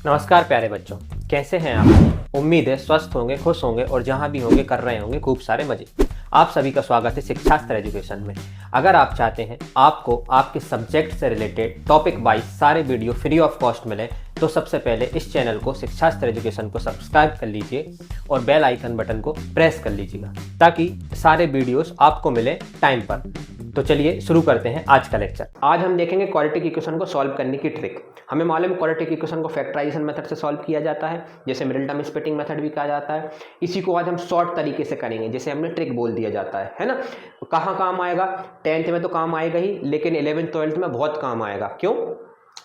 नमस्कार प्यारे बच्चों, कैसे हैं आप। उम्मीद है स्वस्थ होंगे, खुश होंगे और जहां भी होंगे कर रहे होंगे खूब सारे मजे। आप सभी का स्वागत है शिक्षास्त्र एजुकेशन में। अगर आप चाहते हैं आपको आपके सब्जेक्ट से रिलेटेड टॉपिक वाइज सारे वीडियो फ्री ऑफ कॉस्ट मिले तो सबसे पहले इस चैनल को शिक्षास्त्र एजुकेशन को सब्सक्राइब कर लीजिए और बेल आइकन बटन को प्रेस कर लीजिएगा ताकि सारे वीडियोस आपको मिले टाइम पर। तो चलिए शुरू करते हैं आज का लेक्चर। आज हम देखेंगे क्वाड्रेटिक इक्वेशन को सॉल्व करने की ट्रिक। हमें मालूम है क्वाड्रेटिक इक्वेशन को फैक्टराइजेशन मेथड से सॉल्व किया जाता है, जैसे मिडिल टर्म स्प्लिटिंग मेथड भी कहा जाता है। इसी को आज हम शॉर्ट तरीके से करेंगे, जैसे हमने ट्रिक बोल दिया जाता है ना। तो कहाँ काम आएगा? 10th में तो काम आएगा ही, लेकिन 11th 12th में बहुत काम आएगा। क्यों?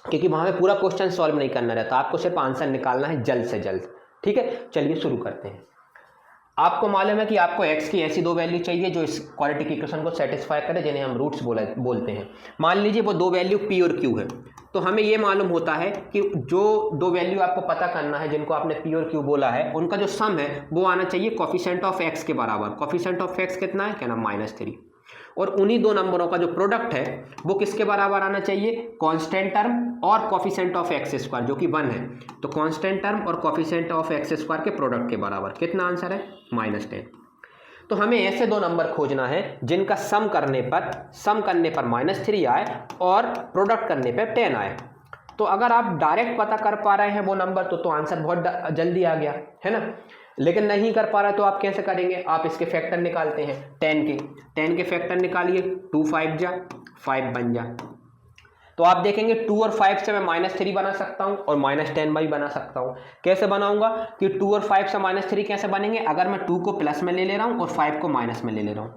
क्योंकि वहाँ पे पूरा क्वेश्चन सॉल्व नहीं करना रहता, आपको सिर्फ आंसर निकालना है जल्द से जल्द। ठीक है, चलिए शुरू करते हैं। आपको मालूम है कि आपको x की ऐसी दो वैल्यू चाहिए जो इस क्वाड्रेटिक इक्वेशन को सेटिस्फाई करे, जिन्हें हम रूट्स बोलते हैं। मान लीजिए वो दो वैल्यू p और q है, तो हमें ये मालूम होता है कि जो दो वैल्यू आपको पता करना है जिनको आपने p और q बोला है, उनका जो सम है वो आना चाहिए कोफिशिएंट ऑफ x के बराबर। कोफिशिएंट ऑफ x कितना है? क्या नाम? -3। और उन्हीं दो नंबरों का जो प्रोडक्ट है वो किसके बराबर आना चाहिए? कांस्टेंट टर्म और कोफिशिएंट ऑफ एक्स स्क्वायर जो कि 1 है। तो कांस्टेंट टर्म और कोफिशिएंट ऑफ एक्स स्क्वायर के प्रोडक्ट के बराबर। कितना आंसर है? -10। तो हमें ऐसे दो नंबर खोजना है जिनका सम करने पर -3 आए और प्रोडक्ट करने पर 10 आए। तो अगर आप डायरेक्ट पता कर पा रहे हैं वो नंबर तो आंसर बहुत जल्दी आ गया है ना। लेकिन नहीं कर पा रहा तो आप कैसे करेंगे? आप इसके फैक्टर निकालते हैं 10 के फैक्टर निकालिए। 2 5 जा 5 बन जा। तो आप देखेंगे 2 और 5 से मैं -3 बना सकता हूं और -10 भी बना सकता हूं। कैसे बनाऊंगा कि 2 और 5 से -3 कैसे बनेंगे? अगर मैं 2 को प्लस में ले रहा हूं और 5 को माइनस में ले रहा हूं,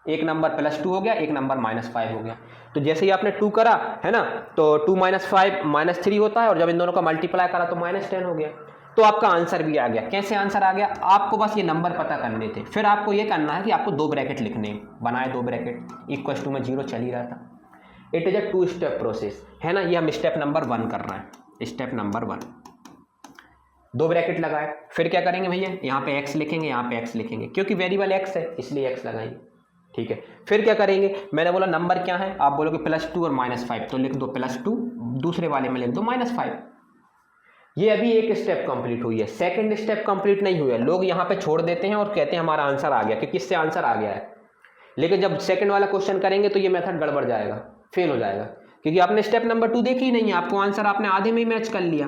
एक नंबर +2 हो गया, एक नंबर -5 हो गया। तो जैसे ही आपने 2 करा है ना, तो 2 - 5 -3 होता है, और जब इन दोनों का मल्टीप्लाई करा तो -10 हो गया। तो आपका आंसर भी आ गया। कैसे आंसर आ गया? आपको बस ये नंबर पता करने थे। फिर आपको ये करना है कि आपको 2 ब्रैकेट लिखने हैं। बनाए 2 ब्रैकेट, इक्वल टू में 0 चल ही रहा था। It is a 2 step process है ना। ये हम स्टेप नंबर 1 कर रहे हैं। स्टेप नंबर 1, 2 ब्रैकेट लगाए। फिर क्या करेंगे भैया? यहाँ पे x लिखेंगे, यहाँ पे x लिखेंगे, क्योंकि वेरिएबल x है इसलिए x लगाएंगे। ठीक है, फिर क्या करेंगे? मैंने बोला नंबर क्या है, आप बोलोगे +2 और -5, तो लिख दो +2, दूसरे वाले में लिख दो -5। ये अभी एक स्टेप कंप्लीट हुई है, सेकंड स्टेप कंप्लीट नहीं हुई है। लोग यहाँ पे छोड़ देते हैं और कहते हैं हमारा आंसर आ गया, क्योंकि इससे आंसर आ गया है। लेकिन जब सेकंड वाला क्वेश्चन करेंगे तो ये मेथड गड़बड़ जाएगा, फेल हो जाएगा, क्योंकि आपने स्टेप नंबर 2 देखी ही नहीं है। आपको आंसर आपने आधे में ही मैच कर लिया।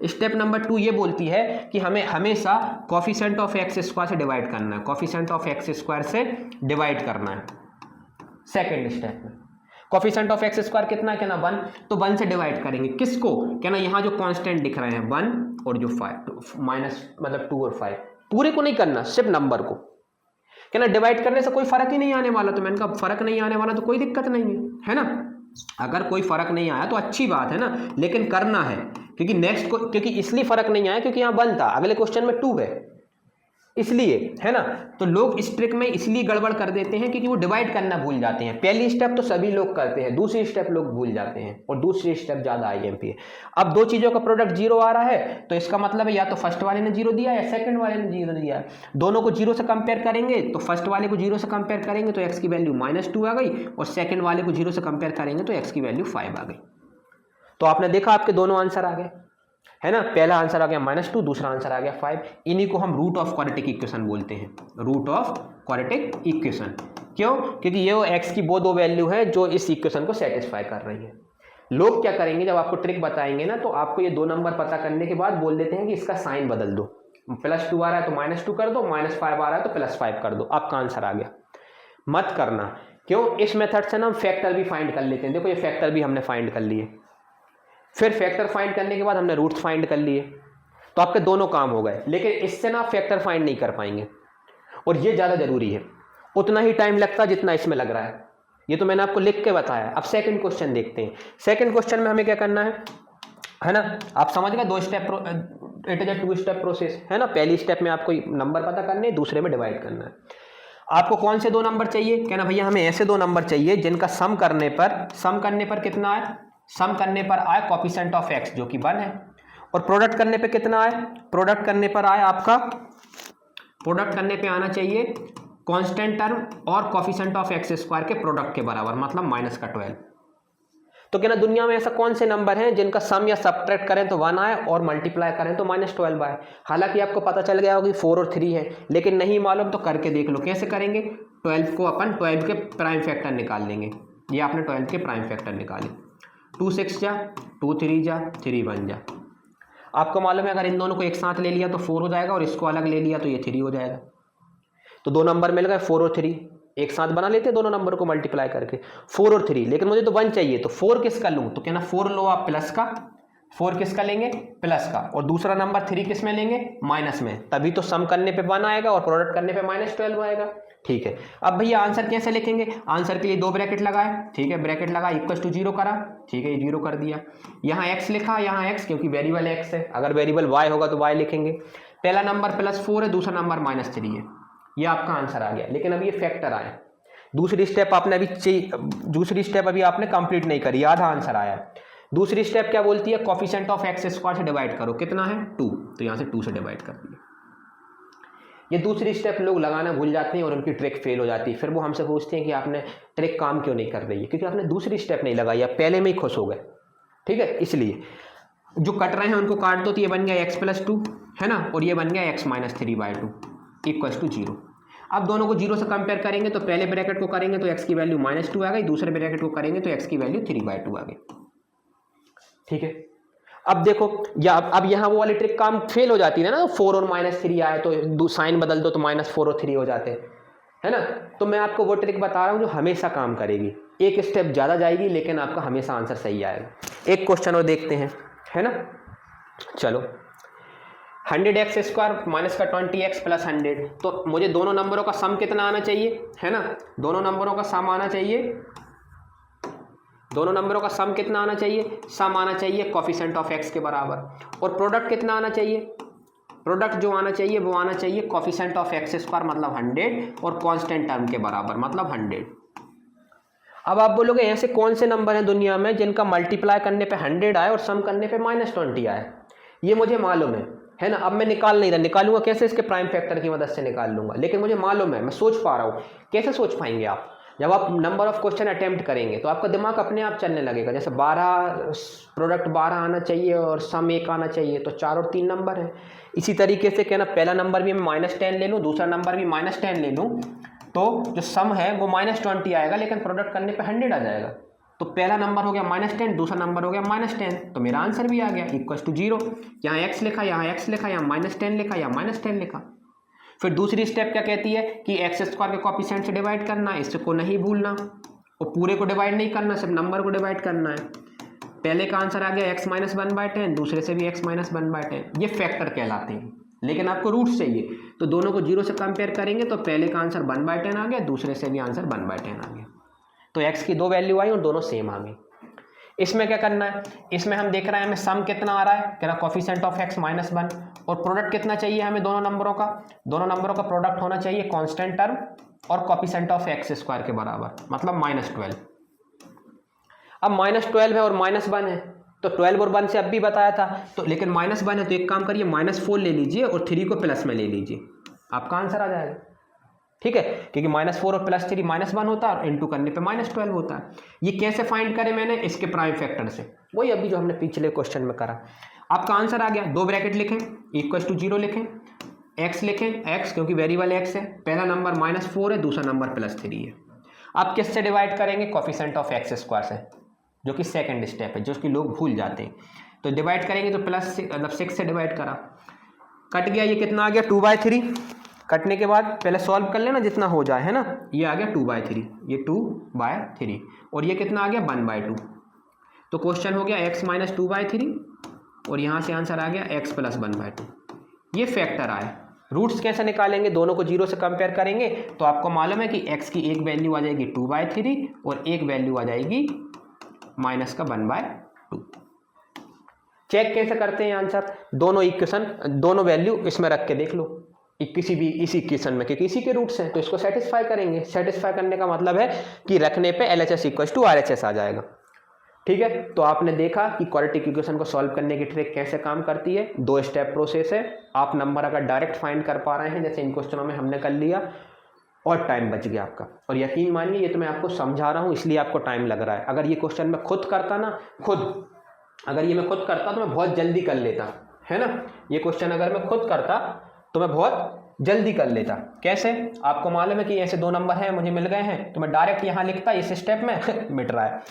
स्टेप नंबर 2 ये बोलती है कि हमें हमेशा कोफिशिएंट ऑफ एक्स स्क्वायर से डिवाइड करना है। कोफिशिएंट ऑफ एक्स स्क्वायर से डिवाइड करना है सेकेंड स्टेप में। कोफिशिएंट ऑफ एक्स स्क्वायर कितना है? क्या ना 1। तो 1 से डिवाइड करेंगे किसको? क्या ना यहाँ जो कांस्टेंट दिख रहे हैं 1 और जो 5 माइनस मतलब 2 और 5, पूरे को नहीं करना, सिर्फ नंबर को। क्या ना डिवाइड करने से कोई फर्क ही नहीं आने वाला। तो मैंने कहा फर्क नहीं आने वाला तो कोई दिक्कत नहीं है ना। अगर कोई फर्क नहीं आया तो अच्छी बात है ना, लेकिन करना है, क्योंकि नेक्स्ट को, क्योंकि इसलिए फर्क नहीं आया क्योंकि यहाँ 1 था, अगले क्वेश्चन में 2 है, इसलिए है ना। तो लोग इस ट्रिक में इसलिए गड़बड़ कर देते हैं क्योंकि वो डिवाइड करना भूल जाते हैं। पहली स्टेप तो सभी लोग करते हैं, दूसरी स्टेप लोग भूल जाते हैं, और दूसरी स्टेप ज्यादा आईएमपी है। अब दो चीजों का प्रोडक्ट 0 आ रहा है, तो इसका मतलब है या तो फर्स्ट वाले ने 0 दिया या सेकंड वाले ने 0 दिया है। दोनों को 0 से कंपेयर करेंगे तो फर्स्ट वाले को 0 से कंपेयर करेंगे तो x की वैल्यू -2 आ गई, और सेकंड वाले को 0 से कंपेयर करेंगे तो x की वैल्यू 5 आ गई। तो आपने देखा आपके दोनों आंसर आ गए है ना। पहला आंसर आ गया -2, दूसरा आंसर आ गया 5। इन्हीं को हम रूट ऑफ क्वाड्रेटिक इक्वेशन बोलते हैं। रूट ऑफ क्वाड्रेटिक इक्वेशन क्यों? क्योंकि ये x की वो दो वैल्यू है जो इस इक्वेशन को सेटिस्फाई कर रही है। लोग क्या करेंगे, जब आपको ट्रिक बताएंगे ना, तो आपको ये दो नंबर पता करने के बाद बोल देते हैं कि इसका साइन बदल दो। +2 आ रहा है तो -2 कर दो, -5 आ रहा है तो +5 कर दो, आपका आंसर आ गया। मत करना। क्यों? इस मेथड से ना हम फैक्टर भी फाइंड कर लेते हैं। देखो ये फैक्टर भी हमने फाइंड कर लिए। फिर फैक्टर फाइंड करने के बाद हमने रूट्स फाइंड कर लिए, तो आपके दोनों काम हो गए। लेकिन इससे ना आप फैक्टर फाइंड नहीं कर पाएंगे, और ये ज़्यादा जरूरी है। उतना ही टाइम लगता है जितना इसमें लग रहा है। ये तो मैंने आपको लिख के बताया। अब सेकंड क्वेश्चन देखते हैं। सेकंड क्वेश्चन में हमें क्या करना है ना। आप समझ गए, 2 step, it is a 2 step process है ना। पहली स्टेप में आपको नंबर पता करने हैं, दूसरे में डिवाइड करना है। आपको कौन से 2 नंबर चाहिए? क्या ना भैया, हमें ऐसे 2 नंबर चाहिए जिनका सम करने पर कितना आए? सम करने पर आए कोफिशिएंट ऑफ x जो कि 1 है, और प्रोडक्ट करने पे कितना आए? प्रोडक्ट करने पर आए आपका, प्रोडक्ट करने पे आना चाहिए कांस्टेंट टर्म और कोफिशिएंट ऑफ x स्क्वायर के प्रोडक्ट के बराबर, मतलब -12। तो क्या ना दुनिया में ऐसा कौन से नंबर हैं जिनका सम या सब्ट्रैक्ट करें तो 1 आए और मल्टीप्लाई करें तो -12 आए। हालांकि आपको पता चल गया होगा कि 4 और 3 है, लेकिन नहीं मालूम तो करके देख लो। कैसे करेंगे, 12 को अपन 12 के प्राइम फैक्टर निकाल लेंगे। ये आपने 12 के प्राइम फैक्टर निकाले, 2 6 जा, 2 3 जा, 3 1 जा। आपको मालूम है अगर इन दोनों को एक साथ ले लिया तो 4 हो जाएगा और इसको अलग ले लिया तो ये 3 हो जाएगा। तो दो नंबर मिल गए 4 और 3, एक साथ बना लेते हैं दोनों नंबर को मल्टीप्लाई करके, 4 और 3। लेकिन मुझे तो 1 चाहिए, तो 4 किसका लूँ, तो क्या ना 4 लो आप प्लस का, 4 किसका लेंगे, प्लस का, और दूसरा नंबर 3 किस में लेंगे, माइनस में। तभी तो सम करने पे 1 आएगा और प्रोडक्ट करने पे -12 आएगा। ठीक है, अब भैया आंसर कैसे लिखेंगे, आंसर के लिए 2 ब्रैकेट लगाए। ठीक है, ब्रैकेट लगा, इक्वल टू 0 करा। ठीक है, ये 0 कर दिया। यहाँ x लिखा, यहाँ x क्योंकि वेरिएबल x है, अगर वेरिएबल y होगा तो y लिखेंगे। पहला नंबर +4 है, दूसरा नंबर -3 है। ये आपका आंसर आ गया। लेकिन अब ये फैक्टर आया, दूसरी स्टेप अभी आपने कंप्लीट नहीं करी, आधा आंसर आया। दूसरी स्टेप क्या बोलती है, कोफिशिएंट ऑफ x स्क्वायर से डिवाइड करो। कितना है, 2, तो यहाँ से 2 से डिवाइड कर दिया। ये दूसरी स्टेप लोग लगाना भूल जाते हैं और उनकी ट्रिक फेल हो जाती है। फिर वो हमसे पूछते हैं कि आपने ट्रिक काम क्यों नहीं कर रही है, क्योंकि आपने दूसरी स्टेप नहीं लगाई, आप पहले में ही खुश हो गए। ठीक है, इसलिए जो कट रहे हैं उनको काट दो, तो ये बन गया x + 2 है ना, और ये बन गया x - 3/2 = 0। अब दोनों को 0 से कंपेयर करेंगे तो पहले ब्रैकेट को करेंगे तो x की वैल्यू -2 आ गई, दूसरे ब्रैकेट को करेंगे तो x की वैल्यू 3/2 आ गई। ठीक है, अब देखो अब यहाँ वो वाली ट्रिक काम फेल हो जाती है ना, 4 और -3 आए तो साइन बदल दो तो -4 और 3 हो जाते है ना। तो मैं आपको वो ट्रिक बता रहा हूँ जो हमेशा काम करेगी, एक स्टेप ज़्यादा जाएगी लेकिन आपका हमेशा आंसर सही आएगा। एक क्वेश्चन और देखते हैं, है ना। चलो, 100x² -20x + 100, तो मुझे दोनों नंबरों का सम कितना आना चाहिए, है ना। दोनों नंबरों का सम आना चाहिए, दोनों नंबरों का सम कितना आना चाहिए, सम आना चाहिए कोफिशिएंट ऑफ x के बराबर। और प्रोडक्ट कितना आना चाहिए, प्रोडक्ट जो आना चाहिए वो आना चाहिए कोफिशिएंट ऑफ x² मतलब 100 और कांस्टेंट टर्म के बराबर मतलब 100। अब आप बोलोगे ऐसे कौन से नंबर हैं दुनिया में जिनका मल्टीप्लाई करने पे 100 आए और सम करने पे -20 आए। ये मुझे मालूम है ना। अब मैं निकाल नहीं रहा, निकालूंगा कैसे, इसके प्राइम फैक्टर की मदद से निकाल लूंगा, लेकिन मुझे मालूम है, मैं सोच पा रहा हूँ। कैसे सोच पाएंगे आप, जब आप नंबर ऑफ क्वेश्चन अटेम्प्ट करेंगे तो आपका दिमाग अपने आप चलने लगेगा। जैसे 12 प्रोडक्ट 12 आना चाहिए और सम 1 आना चाहिए, तो 4 और 3 नंबर है। इसी तरीके से क्या ना, पहला नंबर भी मैं -10 ले लूँ, दूसरा नंबर भी -10 ले लूँ, तो जो सम है वो -20 आएगा, लेकिन प्रोडक्ट करने पे 100 आ जाएगा। तो पहला नंबर हो गया -10, दूसरा नंबर हो गया -10, तो मेरा आंसर भी आ गया = 0। यहाँ x लिखा, यहाँ x लिखा, यहाँ -10 लिखा, यहाँ -10 लिखा। फिर दूसरी स्टेप क्या कहती है कि x² के कोफिशिएंट से डिवाइड करना, इसको नहीं भूलना, और पूरे को डिवाइड नहीं करना, सिर्फ नंबर को डिवाइड करना है। पहले का आंसर आ गया x - 1/10, दूसरे से भी x - 1/10। ये फैक्टर कहलाते हैं, लेकिन आपको रूट्स चाहिए, तो दोनों को 0 से कंपेयर करेंगे तो पहले का आंसर 1/10 आ गया, दूसरे से भी आंसर 1/10 आ गया। तो x की 2 वैल्यू आई और दोनों सेम आ गई। इसमें क्या करना है, इसमें हम देख रहे हैं हमें सम कितना आ रहा है, कह रहा कोफिशिएंट ऑफ x -1, और प्रोडक्ट कितना चाहिए हमें दोनों नंबरों का, दोनों नंबरों का प्रोडक्ट होना चाहिए कांस्टेंट टर्म और कोफिशिएंट ऑफ x² के बराबर मतलब -12। अब -12 है और -1 है, तो 12 और 1 से अब भी बताया था, तो लेकिन -1 है तो एक काम करिए -4 ले लीजिए और 3 को प्लस में ले लीजिए, आपका आंसर आ जाएगा। ठीक है, क्योंकि -4 और +3 -1 होता है और इंटू करने पे -12 होता है। ये कैसे फाइंड करें मैंने, इसके प्राइम फैक्टर से, वही अभी जो हमने पिछले क्वेश्चन में करा। आपका आंसर आ गया, 2 ब्रैकेट लिखें, = 0 लिखें, x लिखें, x क्योंकि वेरिएबल x है, पहला नंबर -4 है, दूसरा नंबर +3 है। आप किससे डिवाइड करेंगे, कोफिशिएंट ऑफ x² से, जो कि सेकंड स्टेप है, जो कि लोग भूल जाते हैं। तो डिवाइड करेंगे तो मतलब 6 से डिवाइड करा, कट गया, ये कितना आ गया 2/3। कटने के बाद पहले सॉल्व कर लेना जितना हो जाए, है ना। ये आ गया 2/3, ये 2/3, और ये कितना आ गया 1/2। तो क्वेश्चन हो गया x - 2/3 और यहाँ से आंसर आ गया x + 1/2। ये फैक्टर आए। रूट्स कैसे निकालेंगे, दोनों को 0 से कंपेयर करेंगे तो आपको मालूम है कि x की एक वैल्यू आ जाएगी 2/3 और एक वैल्यू आ जाएगी -1/2। चेक कैसे करते हैं आंसर, दोनों इक्वेशन, दोनों वैल्यू इसमें रख के देख लो, किसी भी इसी इक्वेशन में, क्योंकि इसी के रूट्स हैं तो इसको सेटिस्फाई करेंगे। सेटिस्फाई करने का मतलब है कि रखने पे LHS = RHS आ जाएगा। ठीक है, तो आपने देखा कि क्वाड्रेटिक इक्वेशन को सॉल्व करने की ट्रिक कैसे काम करती है। 2 स्टेप प्रोसेस है। आप नंबर अगर डायरेक्ट फाइंड कर पा रहे हैं, जैसे इन क्वेश्चनों में हमने कर लिया, और टाइम बच गया आपका। और यकीन मानिए ये तो मैं आपको समझा रहा हूँ इसलिए आपको टाइम लग रहा है। अगर ये क्वेश्चन मैं खुद करता ना, अगर ये मैं खुद करता तो मैं बहुत जल्दी कर लेता, है ना। ये क्वेश्चन अगर मैं खुद करता तो मैं बहुत जल्दी कर लेता। कैसे? आपको मालूम है कि ऐसे 2 नंबर हैं मुझे मिल गए हैं, तो मैं डायरेक्ट यहाँ लिखता इस स्टेप में मिट रहा है,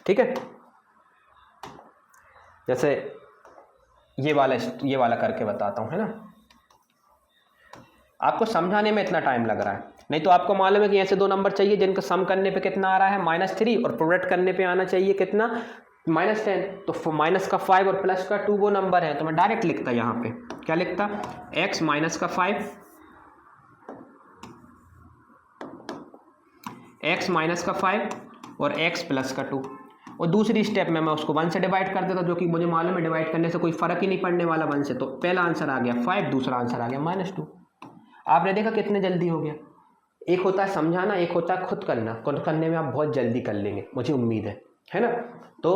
ठीक है। जैसे ये वाला करके बताता हूँ, है ना। आपको समझाने में इतना टाइम लग रहा है, नहीं तो आपको मालूम है कि ऐसे 2 नंबर चाहिए जिनका सम करने पे कितना आ रहा है -3 और प्रोडक्ट करने पे आना चाहिए कितना -10। तो माइनस का 5 और प्लस का 2 वो नंबर है, तो मैं डायरेक्ट लिखता यहाँ पे क्या लिखता, x माइनस का 5 x माइनस का 5 और x प्लस का 2। और दूसरी स्टेप में मैं उसको 1 से डिवाइड कर देता, जो कि मुझे मालूम है डिवाइड करने से कोई फर्क ही नहीं पड़ने वाला 1 से। तो पहला आंसर आ गया 5, दूसरा आंसर आ गया -2। आपने देखा कितने जल्दी हो गया। एक होता है समझाना, एक होता है खुद करना। खुद करने में आप बहुत जल्दी कर लेंगे, मुझे उम्मीद है ना। तो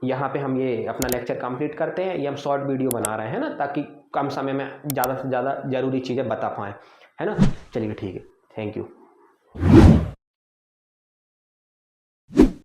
यहाँ पे हम ये अपना लेक्चर कंप्लीट करते हैं। ये हम शॉर्ट वीडियो बना रहे हैं ना, ताकि कम समय में ज़्यादा से ज़्यादा ज़रूरी चीज़ें बता पाएँ, है ना। चलिए ठीक है, थैंक यू।